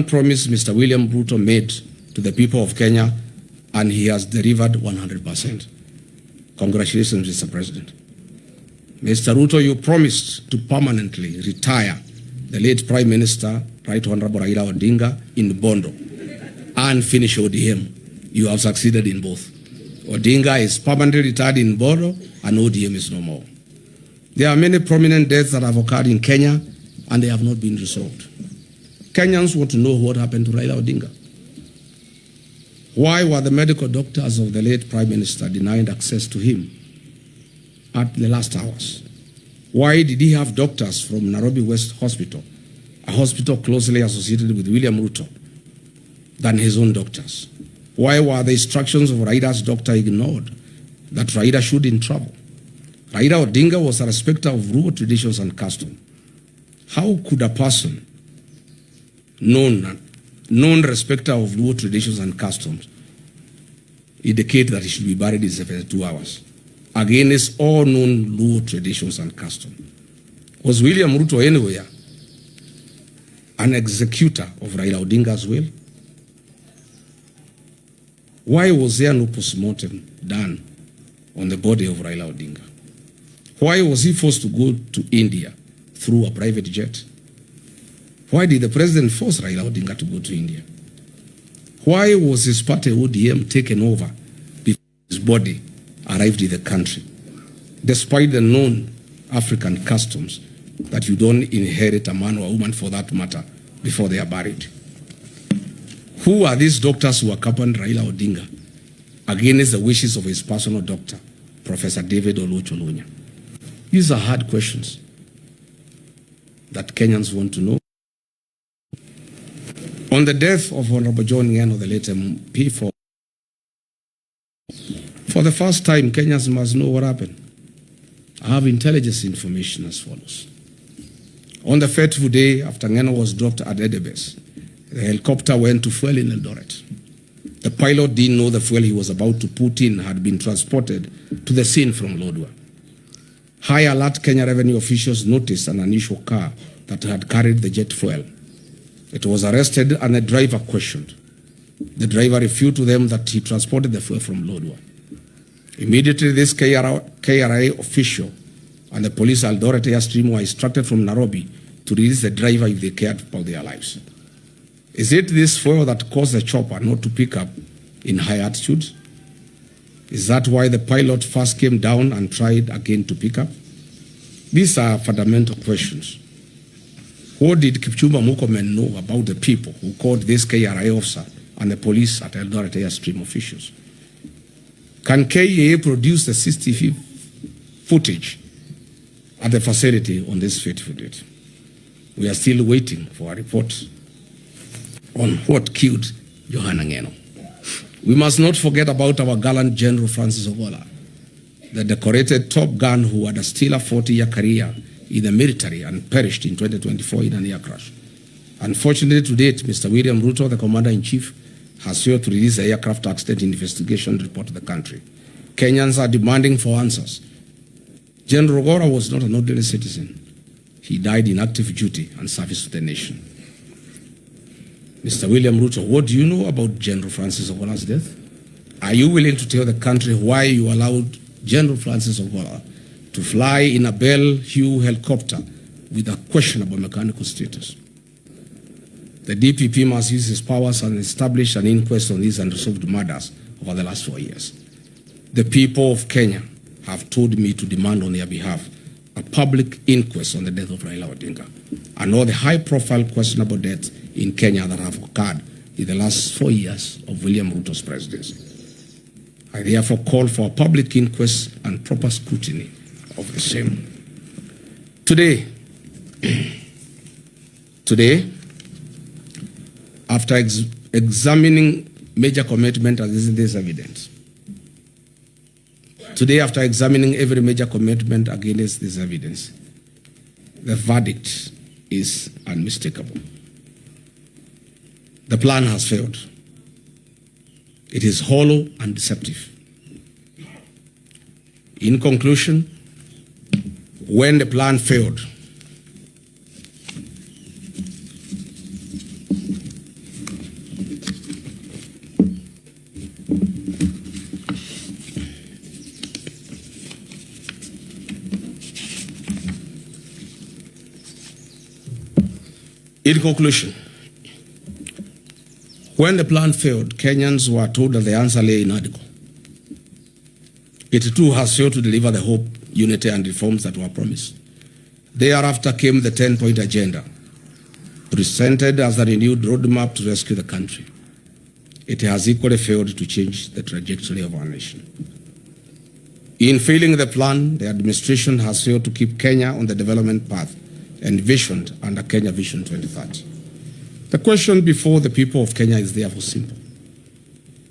promise Mr. William Ruto made to the people of Kenya, and he has delivered 100%. Congratulations, Mr. President. Mr. Ruto, you promised to permanently retire the late Prime Minister, Right Honorable Raila Odinga, in Bondo and finish ODM. You have succeeded in both. Odinga is permanently retired in Bondo and ODM is no more. There are many prominent deaths that have occurred in Kenya and they have not been resolved. Kenyans want to know what happened to Raila Odinga. Why were the medical doctors of the late Prime Minister denied access to him at the last hours? Why did he have doctors from Nairobi West Hospital, a hospital closely associated with William Ruto, than his own doctors? Why were the instructions of Raila's doctor ignored that Raila should travel? Raila Odinga was a respecter of Luo traditions and custom. How could a person known respecter of Luo traditions and customs indicate that he should be buried in 72 hours against all known Luo traditions and customs? Was William Ruto anywhere an executor of Raila Odinga's will? Why was there no postmortem done on the body of Raila Odinga? Why was he forced to go to India through a private jet? Why did the president force Raila Odinga to go to India? Why was his party ODM taken over before his body arrived in the country, despite the known African customs that you don't inherit a man or a woman for that matter before they are buried? Who are these doctors who accompanied Raila Odinga against the wishes of his personal doctor, Professor David Oluoch-Olunya? These are hard questions that Kenyans want to know. On the death of Honorable John Nge'no, the late MP, for the first time, Kenyans must know what happened. I have intelligence information as follows. On the fateful day after Nge'no was dropped at Edebes, the helicopter went to fuel in Eldoret. The pilot didn't know the fuel he was about to put in had been transported to the scene from Lodwar. High alert Kenya revenue officials noticed an unusual car that had carried the jet fuel. It was arrested and the driver questioned. The driver refuted to them that he transported the fuel from Lodwar. Immediately, this KRA official and the police Eldoret Airstream were instructed from Nairobi to release the driver if they cared about their lives. Is it this fuel that caused the chopper not to pick up in high altitudes? Is that why the pilot first came down and tried again to pick up? These are fundamental questions. What did Kipchumba Murkomen know about the people who called this KRA officer and the police at Eldoret Airstream officials? Can KEA produce the CCTV footage at the facility on this fateful date? We are still waiting for a report on what killed Johanna Nge'no. We must not forget about our gallant General Francis Ogolla, the decorated top gun who had a stellar 40-year career in the military and perished in 2024 in an air crash. Unfortunately, to date, Mr. William Ruto, the Commander-in-Chief, has failed to release the aircraft accident investigation report to the country. Kenyans are demanding for answers. General Ogolla was not an ordinary citizen. He died in active duty and service to the nation. Mr. William Ruto, what do you know about General Francis Ogolla's death? Are you willing to tell the country why you allowed General Francis Ogolla to fly in a Bell Hue helicopter with a questionable mechanical status? The DPP must use his powers and establish an inquest on these unresolved murders over the last 4 years. The people of Kenya have told me to demand on their behalf a public inquest on the death of Raila Odinga and all the high-profile questionable deaths in Kenya that have occurred in the last 4 years of William Ruto's presidency. I therefore call for a public inquest and proper scrutiny of the same. Today, after examining major commitment against this evidence, after examining every major commitment against this evidence, the verdict is unmistakable. The plan has failed. It is hollow and deceptive. In conclusion, when the plan failed, In conclusion, when the plan failed, Kenyans were told that the answer lay in Article. It too has failed to deliver the hope, unity, and reforms that were promised. Thereafter came the 10-point agenda, presented as a renewed roadmap to rescue the country. It has equally failed to change the trajectory of our nation. In failing the plan, the administration has failed to keep Kenya on the development path envisioned under Kenya Vision 2030. The question before the people of Kenya is therefore simple.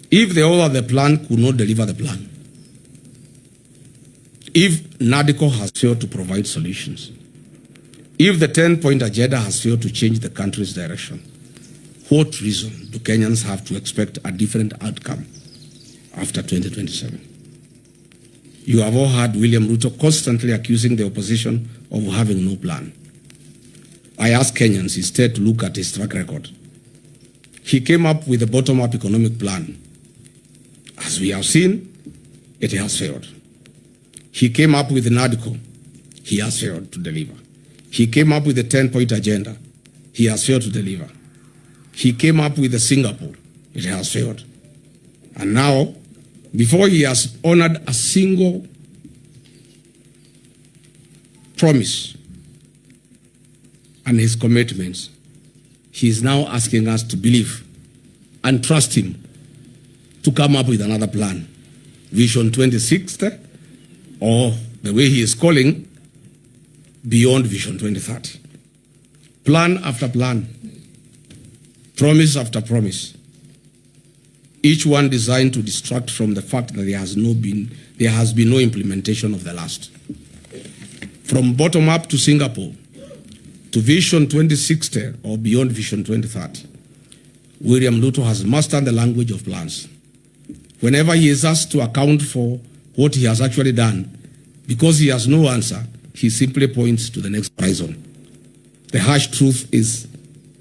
If the author of the plan could not deliver the plan, if NADCO has failed to provide solutions, if the 10-point agenda has failed to change the country's direction, what reason do Kenyans have to expect a different outcome after 2027? You have all heard William Ruto constantly accusing the opposition of having no plan. I ask Kenyans instead to look at his track record. He came up with a bottom-up economic plan. As we have seen, it has failed. He came up with NADCO. He has failed to deliver. He came up with a 10-point agenda. He has failed to deliver. He came up with a Singapore. It has failed. And now, before he has honored a single promise and his commitments, he is now asking us to believe and trust him to come up with another plan. Vision 2060, or the way he is calling, beyond Vision 2030. Plan after plan, promise after promise, each one designed to distract from the fact that there has been no implementation of the last. From bottom up to Singapore, to Vision 2060 or beyond Vision 2030, William Ruto has mastered the language of plans. Whenever he is asked to account for what he has actually done, because he has no answer, he simply points to the next horizon. The harsh truth is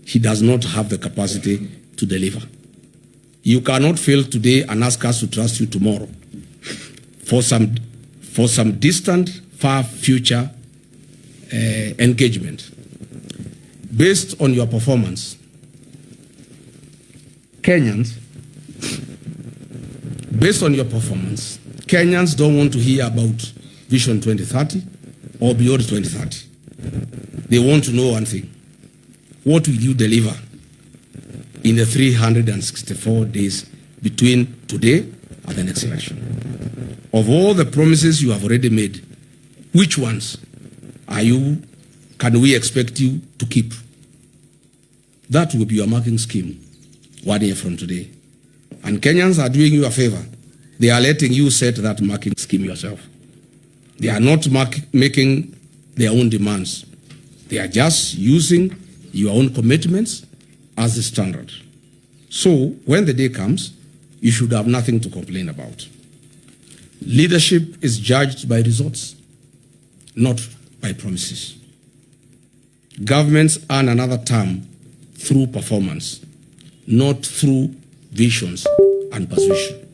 he does not have the capacity to deliver. You cannot fail today and ask us to trust you tomorrow for some distant, far future engagement. Based on your performance, Kenyans don't want to hear about Vision 2030 or beyond 2030. They want to know one thing. What will you deliver in the 364 days between today and the next election? Of all the promises you have already made, which ones can we expect you to keep? That will be your marking scheme 1 year from today. And Kenyans are doing you a favor. They are letting you set that marking scheme yourself. They are not making their own demands. They are just using your own commitments as the standard. So when the day comes, you should have nothing to complain about. Leadership is judged by results, not by promises. Governments earn another term through performance, not through visions and persuasion.